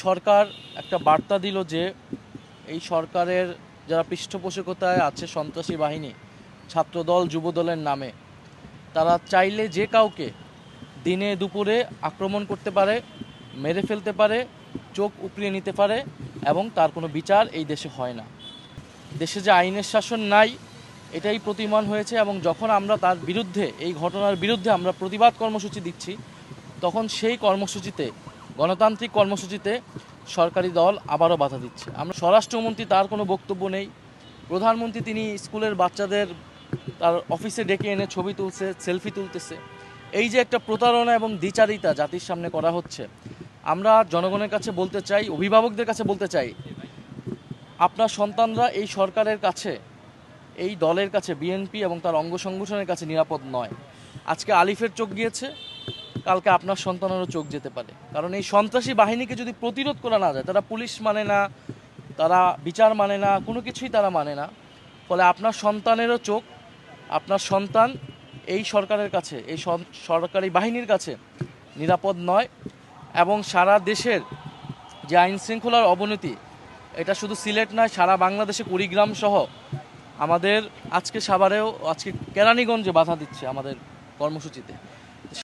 সরকার একটা বার্তা দিল যে এই সরকারের যারা পৃষ্ঠপোষকতায় আছে সন্ত্রাসী বাহিনী, ছাত্রদল, যুবদলের নামে, তারা চাইলে যে কাউকে দিনে দুপুরে আক্রমণ করতে পারে, মেরে ফেলতে পারে, চোখ উপড়িয়ে নিতে পারে এবং তার কোনো বিচার এই দেশে হয় না। দেশে যে আইনের শাসন নাই এটাই প্রতীয়মান হয়েছে এবং যখন আমরা তার বিরুদ্ধে, এই ঘটনার বিরুদ্ধে আমরা প্রতিবাদ কর্মসূচি দিচ্ছি, তখন সেই কর্মসূচিতে, গণতান্ত্রিক কর্মসূচিতে সরকারি দল আবারও বাধা দিচ্ছে। আমরা স্বরাষ্ট্রমন্ত্রী, তার কোনো বক্তব্য নেই। প্রধানমন্ত্রী তিনি স্কুলের বাচ্চাদের তার অফিসে ডেকে এনে ছবি তুলছে, সেলফি তুলতেছে। এই যে একটা প্রতারণা এবং দ্বিচারিতা জাতির সামনে করা হচ্ছে, আমরা জনগণের কাছে বলতে চাই, অভিভাবকদের কাছে বলতে চাই, আপনার সন্তানরা এই সরকারের কাছে, এই দলের কাছে, বিএনপি এবং তার অঙ্গ সংগঠনের কাছে নিরাপদ নয়। আজকে আলিফের চোখ গিয়েছে, কালকে আপনার সন্তানেরও চোখ যেতে পারে। কারণ এই সন্ত্রাসী বাহিনীকে যদি প্রতিরোধ করা না যায়, তারা পুলিশ মানে না, তারা বিচার মানে না, কোনো কিছুই তারা মানে না, ফলে আপনার সন্তানেরও চোখ, আপনার সন্তান এই সরকারের কাছে, এই সরকারি বাহিনীর কাছে নিরাপদ নয়। এবং সারা দেশের যে আইন শৃঙ্খলার অবনতি, এটা শুধু সিলেট নয়, সারা বাংলাদেশে কুড়িগ্রাম সহ আমাদের আজকে সাভারেও, আজকে কেরানীগঞ্জে বাধা দিচ্ছে আমাদের কর্মসূচিতে।